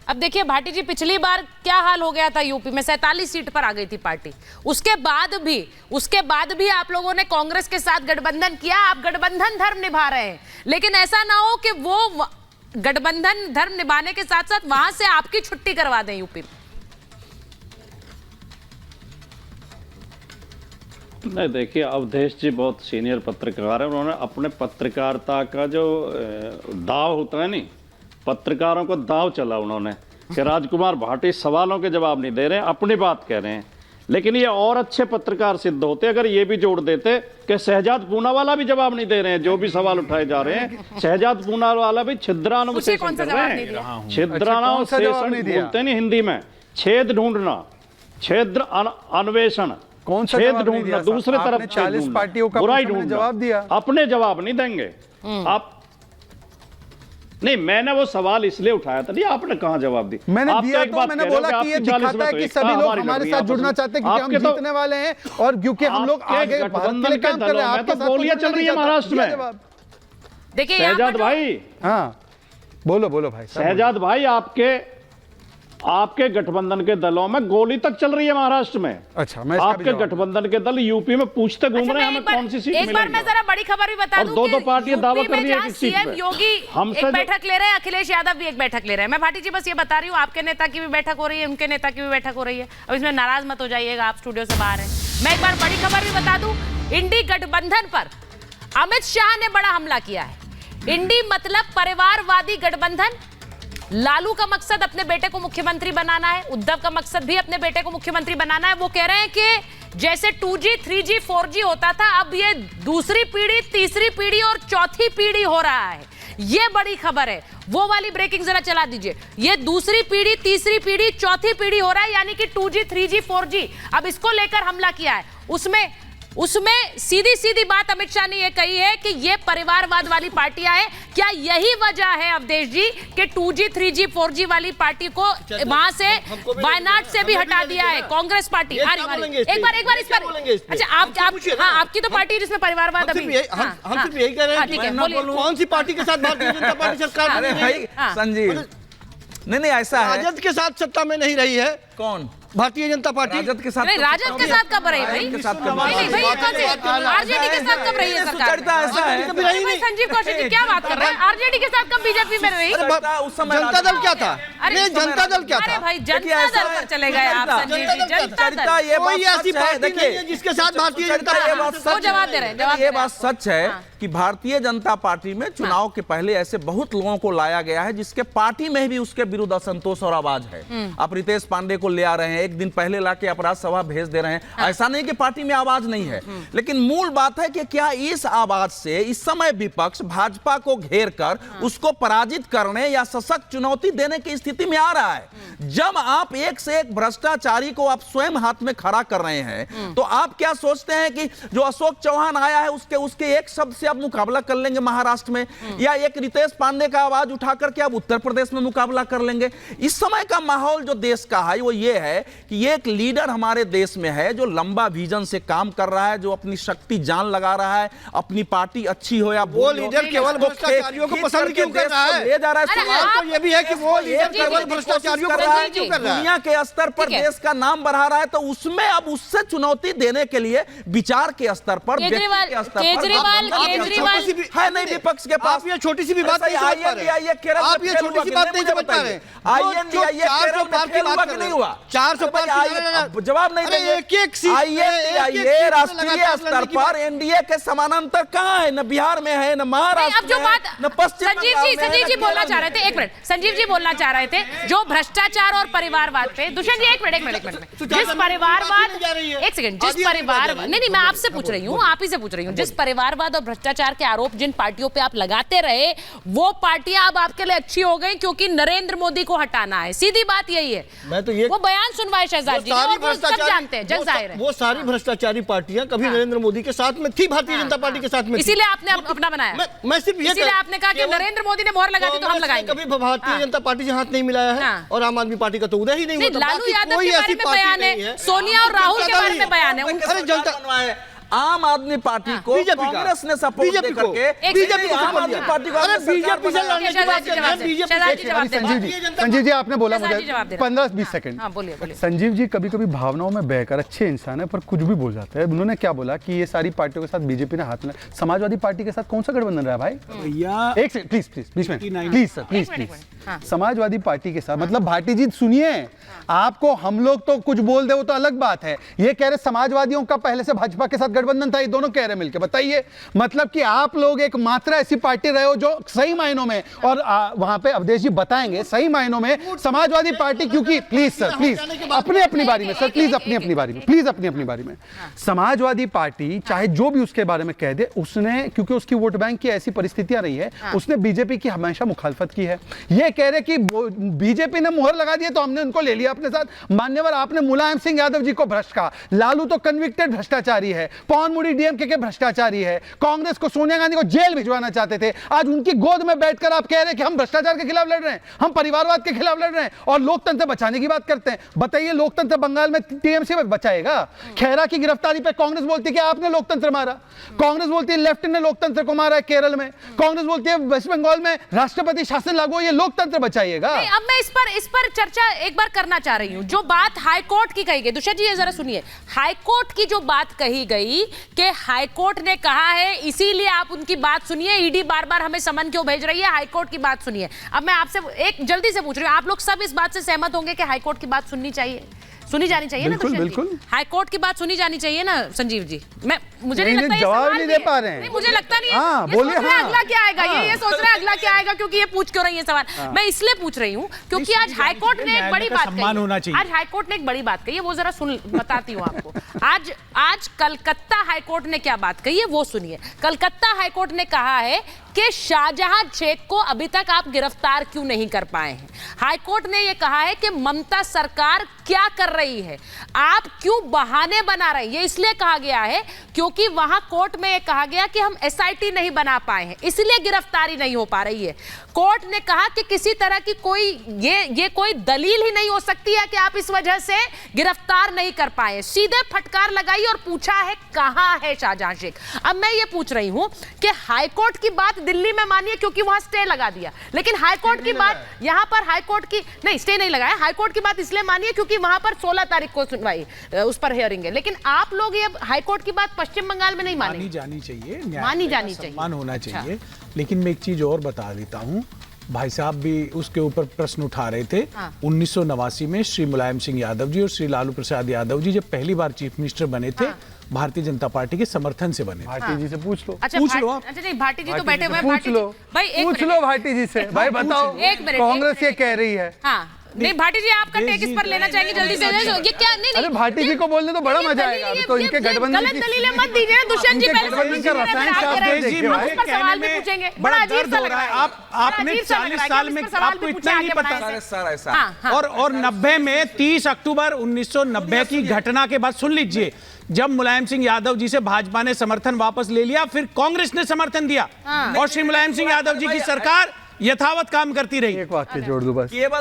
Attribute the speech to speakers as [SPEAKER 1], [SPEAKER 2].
[SPEAKER 1] अब देखिए भाटी जी, पिछली बार क्या हाल हो गया था यूपी में, 47 सीट पर आ गई थी पार्टी। उसके बाद भी आप लोगों ने कांग्रेस के साथ गठबंधन किया, आप गठबंधन धर्म निभा रहे हैं। लेकिन ऐसा ना हो कि वो गठबंधन धर्म निभाने के साथ साथ वहां से आपकी छुट्टी करवा दें यूपी में।
[SPEAKER 2] नहीं, देखिए अवधेश जी बहुत सीनियर पत्रकार है, उन्होंने अपने पत्रकारिता का जो दाव होता है नहीं, पत्रकारों को दाव चला उन्होंने कि राजकुमार भाटी सवालों के जवाब नहीं दे रहे हैं, अपनी बात कह रहे हैं। लेकिन ये और अच्छे पत्रकार सिद्ध होते अगर ये भी जोड़ देते कि शहजाद पूनावाला भी जवाब नहीं दे रहे हैं, जो भी सवाल उठाए जा रहे हैं शहजाद पूनावाला भी छिद्रानुशेषण कर रहे हैं। छिद्रानुशेषण बोलते नहीं हिंदी में, छेद ढूंढना, छेद अन्वेषण,
[SPEAKER 3] कौन सा
[SPEAKER 2] छेद ढूंढना, दूसरे तरफ
[SPEAKER 3] 40 पार्टियों का
[SPEAKER 2] बुराई
[SPEAKER 3] ढूंढना, जवाब दिया।
[SPEAKER 2] अपने जवाब नहीं देंगे आप। नहीं, मैंने वो सवाल इसलिए उठाया था, नहीं आपने कहां जवाब दी?
[SPEAKER 3] मैंने दिया तो मैंने बोला कि ये दिखाता है कि सभी लोग हमारे साथ जुड़ना चाहते हैं क्योंकि हम जीतने वाले हैं और क्योंकि हम लोग आगे भारत के लिए काम कर रहे हैं। आपके साथ
[SPEAKER 2] गोलियां चल रही है महाराष्ट्र में।
[SPEAKER 1] देखिए
[SPEAKER 2] शहजाद भाई,
[SPEAKER 3] हाँ बोलो बोलो भाई।
[SPEAKER 2] शहजाद भाई, आपके गठबंधन के दलों में गोली तक चल रही है महाराष्ट्र में।
[SPEAKER 3] अच्छा, मैं
[SPEAKER 2] आपके गठबंधन के दल यूपी में पूछते घूम रहे हैं हमें कौन सी सीट मिलेगी।
[SPEAKER 1] एक बार मैं जरा बड़ी खबर भी बता दूं
[SPEAKER 2] कि दो पार्टियां दावा कर रही है कि
[SPEAKER 1] सीएम योगी एक बैठक ले रहे हैं, अखिलेश यादव भी एक बैठक ले रहे हैं। मैं भाटी जी बस ये बता रही हूँ, आपके नेता की भी बैठक हो रही है, उनके नेता की भी बैठक हो रही है। अब इसमें नाराज मत हो जाइएगा, आप स्टूडियो से बाहर हैं। मैं एक बार बड़ी खबर भी बता दूं, इंडी गठबंधन पर अमित शाह ने बड़ा हमला किया है। इंडी मतलब परिवारवादी गठबंधन। लालू का मकसद अपने बेटे को मुख्यमंत्री बनाना है, उद्धव का मकसद भी अपने बेटे को मुख्यमंत्री बनाना है। वो कह रहे हैं कि जैसे 2G, 3G, 4G होता था, अब ये दूसरी पीढ़ी, तीसरी पीढ़ी और चौथी पीढ़ी हो रहा है। ये बड़ी खबर है। वो वाली ब्रेकिंग जरा चला दीजिए। ये दूसरी पीढ़ी, तीसरी पीढ़ी, चौथी पीढ़ी हो रहा है, यानी कि 2G, 3G, 4G। अब इसको लेकर हमला किया है। उसमें सीधी सीधी बात अमित शाह ने यह कही है कि ये परिवारवाद वाली पार्टियां हैं। क्या यही वजह है अवधेश जी कि 2G, 3G, 4G वाली पार्टी को वहां से वायनाड से भी हटा दिया है कांग्रेस पार्टी? एक बार इस पर, अच्छा आपकी तो पार्टी जिसमें परिवारवाद अभी
[SPEAKER 4] हम सिर्फ यही कह रहे हैं, कौन सी पार्टी के साथ भारतीय जनता पार्टी सरकार?
[SPEAKER 5] अरे भाई संजीव, नहीं ऐसा है,
[SPEAKER 4] राजद के साथ सत्ता में नहीं रही है।
[SPEAKER 5] कौन?
[SPEAKER 4] भारतीय जनता पार्टी
[SPEAKER 5] राजद के साथ?
[SPEAKER 1] नहीं, राजद के साथ कब रही भाई? आरजेडी के साथ कब रही है सरकार?
[SPEAKER 5] ऐसा है
[SPEAKER 1] संजीव कौशिक जी क्या बात कर रहे हैं? आरजेडी के साथ कब बीजेपी में रही?
[SPEAKER 4] उस समय जनता दल क्या था? अरे जनता दल क्या था?
[SPEAKER 1] अरे भाई जनता दल पर चले गए आप संजीव जी। जनता दल
[SPEAKER 5] ये
[SPEAKER 4] कोई ऐसी पार्टी नहीं है जिसके साथ भारतीय जनता
[SPEAKER 1] वो जवाब दे रहे हैं।
[SPEAKER 5] ये बात सच है कि भारतीय जनता पार्टी में चुनाव के पहले ऐसे बहुत लोगों को लाया गया है जिसके पार्टी में भी उसके विरुद्ध असंतोष और आवाज है। आप रितेश पांडे को ले आ रहे हैं, एक दिन पहले लाके अपराध सभा भेज दे रहे हैं। ऐसा नहीं कि पार्टी में आवाज नहीं है, लेकिन मूल बात है कि क्या इस आवाज से इस समय विपक्ष भाजपा को घेर कर उसको पराजित करने या सशक्त चुनौती देने की स्थिति में आ रहा है? जब आप एक से एक भ्रष्टाचारी को आप स्वयं हाथ में खड़ा कर रहे हैं, तो आप क्या सोचते हैं कि जो अशोक चौहान आया है उसके एक शब्द से आप मुकाबला कर लेंगे महाराष्ट्र में, या एक रितेश पांडे का आवाज उठाकर के आप उत्तर प्रदेश में मुकाबला कर लेंगे? इस समय का माहौल जो देश का है वो ये है कि एक लीडर हमारे देश में है जो लंबा विजन से काम कर रहा है, जो अपनी शक्ति जान लगा रहा है, अपनी पार्टी अच्छी हो या
[SPEAKER 4] वो लीडर केवल भ्रष्टाचारियों को पसंद क्यों कर रहा है?
[SPEAKER 5] ले जा रहा है।
[SPEAKER 4] सवाल तो ये भी है कि वो लीडर केवल भ्रष्टाचारियों को पसंद क्यों कर रहा है?
[SPEAKER 5] दुनिया के स्तर पर देश का नाम बढ़ा रहा है, तो उसमें अब उससे चुनौती देने के लिए विचार के स्तर पर,
[SPEAKER 1] केजरीवाल
[SPEAKER 5] है नहीं विपक्ष के पास।
[SPEAKER 4] आप ये छोटी सी भी बात नहीं समझ पा रहे हैं। आप ये छोटी सी बात नहीं समझ पा रहे हैं। 405 की बात नहीं हुआ, 405
[SPEAKER 5] जवाब नहीं देंगे।
[SPEAKER 4] एक सीट
[SPEAKER 5] आईएनडीए राष्ट्रीय स्तर पर एनडीए के समानांतर कहां है? न बिहार में है, न महाराष्ट्र में, न पश्चिम।
[SPEAKER 1] संजीव जी बोलना चाह रहे थे, एक मिनट संजीव जी बोलना चाह रहे थे जो भ्रष्टाचार और परिवारवाद पे। दुष्यंत जी एक मिनट जिस परिवारवाद, एक सेकंड, जिस परिवारवाद, नहीं मैं आपसे पूछ रही हूँ, आप ही से पूछ रही हूँ, जिस परिवारवाद और भ्रष्टाचार के आरोप जिन पार्टियों पे आप लगाते रहे, वो पार्टियां अब आपके लिए अच्छी हो गई क्योंकि नरेंद्र मोदी को हटाना है। सीधी बात यही है।
[SPEAKER 4] मैं तो ये
[SPEAKER 1] वो बयान सुनवाए शहजाद जी और वो सब जानते हैं, जग जाहिर है।
[SPEAKER 4] वो सारी भ्रष्टाचारी पार्टियां कभी नरेंद्र मोदी के साथ में थी, भारतीय जनता पार्टी के साथ में,
[SPEAKER 1] इसीलिए आपने अपना बनाया।
[SPEAKER 4] मैं सिर्फ ये,
[SPEAKER 1] इसीलिए आपने कहा कि नरेंद्र मोदी ने मोहर लगा दी तो हम लगाएंगे।
[SPEAKER 4] कभी भारतीय जनता पार्टी से हाथ नहीं मिलाया है और आम आदमी पार्टी का तो उदय ही नहीं हुआ।
[SPEAKER 1] लालू यादव के बारे में बयान है, सोनिया और राहुल के बारे में बयान है।
[SPEAKER 4] अरे जनता
[SPEAKER 5] आम आदमी पार्टी को
[SPEAKER 4] बीजेपी का।
[SPEAKER 5] कांग्रेस ने सपोर्ट
[SPEAKER 4] बीजेपी को।
[SPEAKER 5] करके
[SPEAKER 4] बीजेपी को
[SPEAKER 5] आम
[SPEAKER 4] सपोर्ट
[SPEAKER 5] आदमी
[SPEAKER 4] किया।
[SPEAKER 5] पार्टी को
[SPEAKER 4] अरे
[SPEAKER 5] अपने सरकार
[SPEAKER 4] बीजेपी से
[SPEAKER 5] बनाया।
[SPEAKER 4] लड़ने की बात कर रहे हैं, बीजेपी
[SPEAKER 1] शहजाद जी जवाब दे
[SPEAKER 3] संजीव जी आपने बोला
[SPEAKER 1] शहजाद
[SPEAKER 3] मुझे
[SPEAKER 1] जी जवाब दे रहे हैं।
[SPEAKER 3] 15-20 सेकंड।
[SPEAKER 1] हाँ, बोलिए, बोलिए।
[SPEAKER 3] संजीव जी कभी कभी भावनाओं में बहकर अच्छे इंसान है पर कुछ भी बोल जाते हैं। उन्होंने क्या बोला कि ये सारी पार्टियों के साथ बीजेपी ने हाथ में, समाजवादी पार्टी के साथ कौन सा गठबंधन रहा है भाई?
[SPEAKER 6] भैया
[SPEAKER 3] एक सेकंड प्लीज प्लीज बीच में प्लीज सर प्लीज
[SPEAKER 1] एक मिनट,
[SPEAKER 3] प्लीज। समाजवादी पार्टी के साथ मतलब भाटी जी सुनिए, आपको हम लोग तो कुछ बोल दे वो तो अलग बात है, ये कह रहे समाजवादियों का पहले से भाजपा के साथ गठबंधन था, ये दोनों कह रहे मिलकर। बताइए मतलब कि आप लोग एक मात्रा ऐसी पार्टी रहे हो जो सही मायनों में, और वहां पे अवधेश जी बताएंगे सही मायनों में समाजवादी पार्टी, क्योंकि प्लीज सर प्लीज अपनी अपनी बारी में सर प्लीज अपनी अपनी बारी में प्लीज अपनी अपनी बारी में। समाजवादी पार्टी चाहे जो भी उसके बारे में कह दे, उसने क्योंकि उसकी वोट बैंक की ऐसी परिस्थितियां रही है, उसने बीजेपी की हमेशा मुखालफत की है। ये कह रहे कि बीजेपी ने मुहर लगा दी तो हमने उनको ले लिया अपने साथ। मान्यवर आपने मुलायम सिंह यादव जी को भ्रष्ट कहा, लालू तो कन्विक्टेड भ्रष्टाचारी है, पवन मुड़ी डीएमके के भ्रष्टाचारी है, कांग्रेस को सोनिया गांधी को जेल भिजवाना चाहते थे, आज उनकी गोद में बैठकर आप कह रहे हैं कि हम भ्रष्टाचार के खिलाफ लड़ रहे हैं, हम परिवारवाद के खिलाफ लड़ रहे हैं और लोकतंत्र बचाने की बात करते हैं। बताइए लोकतंत्र बंगाल में टीएमसी बचाएगा? खैरा की गिरफ्तारी पे कांग्रेस बोलती है कि आपने लोकतंत्र मारा, कांग्रेस बोलती है लेफ्ट ने लोकतंत्र को मारा है केरल में, कांग्रेस बोलती है वेस्ट बंगाल में राष्ट्रपति शासन लागू, ये लोकतंत्र बचाइएगा?
[SPEAKER 1] अब मैं इस पर चर्चा एक बार करना चाह रही हूं। जो बात हाईकोर्ट की कही गई, दुष्यंत जी ये जरा सुनिए, हाईकोर्ट की जो बात कही गई कि हाईकोर्ट ने कहा है, इसीलिए आप उनकी बात सुनिए, ईडी बार बार हमें समन क्यों भेज रही है, हाईकोर्ट की बात सुनिए। अब मैं आपसे एक जल्दी से पूछ रही हूं, आप लोग सब इस बात से सहमत होंगे कि हाईकोर्ट की बात सुननी चाहिए, सुनी जानी चाहिए?
[SPEAKER 3] बिल्कुल,
[SPEAKER 1] ना
[SPEAKER 3] बिल्कुल।
[SPEAKER 1] हाईकोर्ट की बात सुनी जानी चाहिए ना संजीव जी? मुझे
[SPEAKER 3] नहीं,
[SPEAKER 1] नहीं लगता ये
[SPEAKER 3] जवाब
[SPEAKER 1] सवाल
[SPEAKER 3] नहीं
[SPEAKER 1] भी
[SPEAKER 3] दे
[SPEAKER 1] है।
[SPEAKER 3] पा रहे हैं।
[SPEAKER 1] नहीं, मुझे लगता नहीं है।
[SPEAKER 3] हाँ,
[SPEAKER 1] ये
[SPEAKER 3] बोलिए,
[SPEAKER 1] सोच रहे हैं
[SPEAKER 3] हाँ।
[SPEAKER 1] अगला क्या आएगा,
[SPEAKER 3] हाँ।
[SPEAKER 1] ये सोच रहे हैं अगला क्या आएगा, क्योंकि ये पूछ क्यों रही है सवाल। मैं इसलिए पूछ रही हूँ क्योंकि आज हाईकोर्ट ने एक बड़ी बात
[SPEAKER 6] सम्मान होना
[SPEAKER 1] कही।
[SPEAKER 6] चाहिए।
[SPEAKER 1] आज हाईकोर्ट ने एक बड़ी बात कही है, वो जरा सुन बताती हूँ आपको। आज कलकत्ता हाईकोर्ट ने क्या बात कही है वो सुनिए। कलकत्ता हाईकोर्ट ने कहा है कि शाहजहां शेख को अभी तक आप गिरफ्तार क्यों नहीं कर पाए हैं। हाईकोर्ट ने यह कहा है कि ममता सरकार क्या कर रही है, आप क्यों बहाने बना रहे हैं। ये इसलिए कहा गया है क्योंकि वहां कोर्ट में यह कहा गया कि हम एसआईटी नहीं बना पाए हैं, इसलिए गिरफ्तारी नहीं हो पा रही है। कोर्ट ने कहा कि किसी तरह की कोई ये कोई दलील ही नहीं हो सकती है कि आप इस वजह से गिरफ्तार नहीं कर पाए। सीधे फटकार लगाई और पूछा है कहां है शाहजहां शेख। अब मैं ये पूछ रही हूं कि हाईकोर्ट की बात दिल्ली में मानिए क्योंकि वहां स्टे लगा दिया, लेकिन हाईकोर्ट की बात यहां पर हाईकोर्ट की नहीं, स्टे नहीं लगाया, हाईकोर्ट की बात इसलिए मानिए क्योंकि वहां पर 16 तारीख को सुनवाई उस पर हियरिंग है, लेकिन आप लोग ये हाईकोर्ट की बात पश्चिम बंगाल में नहीं
[SPEAKER 6] मानी
[SPEAKER 1] मानी
[SPEAKER 6] जानी चाहिए,
[SPEAKER 1] मानी जानी चाहिए,
[SPEAKER 6] सम्मान होना चाहिए। लेकिन मैं एक चीज और बता देता हूँ, भाई साहब भी उसके ऊपर प्रश्न उठा रहे थे। 1989 में श्री मुलायम सिंह यादव जी और श्री लालू प्रसाद यादव जी जब पहली बार चीफ मिनिस्टर बने थे, भारतीय जनता पार्टी के समर्थन से बने थे।
[SPEAKER 3] भाटी जी से पूछ लो।
[SPEAKER 1] अच्छा,
[SPEAKER 6] पूछ लो आप।
[SPEAKER 1] अच्छा नहीं, भाटी जी तो बैठे हुए हैं,
[SPEAKER 3] पूछ
[SPEAKER 1] भाटी
[SPEAKER 3] लो,
[SPEAKER 1] जी- भाई एक
[SPEAKER 3] पूछ
[SPEAKER 1] मिनट,
[SPEAKER 3] लो भाटी जी से, भाई बताओ
[SPEAKER 1] एक मिनट,
[SPEAKER 3] कांग्रेस ये कह रही है।
[SPEAKER 1] हाँ नहीं भाटी जी आपका टेक इस पर लेना चाहेंगे जल्दी से। ये क्या नहीं
[SPEAKER 3] अरे भाटी जी को बोलने तो बड़ा मजा आएगा। अभी तो इनके गठबंधन
[SPEAKER 1] गलत दलीलें मत दीजिए ना दुष्यंत जी।
[SPEAKER 3] इनके
[SPEAKER 1] पहले
[SPEAKER 3] गठबंधन का रसायन
[SPEAKER 1] आप
[SPEAKER 3] शास्त्र
[SPEAKER 1] कह रहे हैं,
[SPEAKER 3] देखिए
[SPEAKER 1] हम
[SPEAKER 3] भाई।
[SPEAKER 1] उस पर सवाल भी पूछेंगे, बड़ा अजीब सा लग रहा है।
[SPEAKER 6] आपने 40 साल में आपको इतना ही नहीं पता।
[SPEAKER 5] सर ऐसा
[SPEAKER 6] और 90 में 30 अक्टूबर 1990 की घटना के बाद सुन लीजिए, जब मुलायम सिंह यादव जी से भाजपा ने समर्थन वापस ले लिया, फिर कांग्रेस ने समर्थन दिया और श्री मुलायम सिंह यादव जी की सरकार यथावत काम करती रही।
[SPEAKER 3] एक वाक्य जोड़ दो बस।
[SPEAKER 5] केवल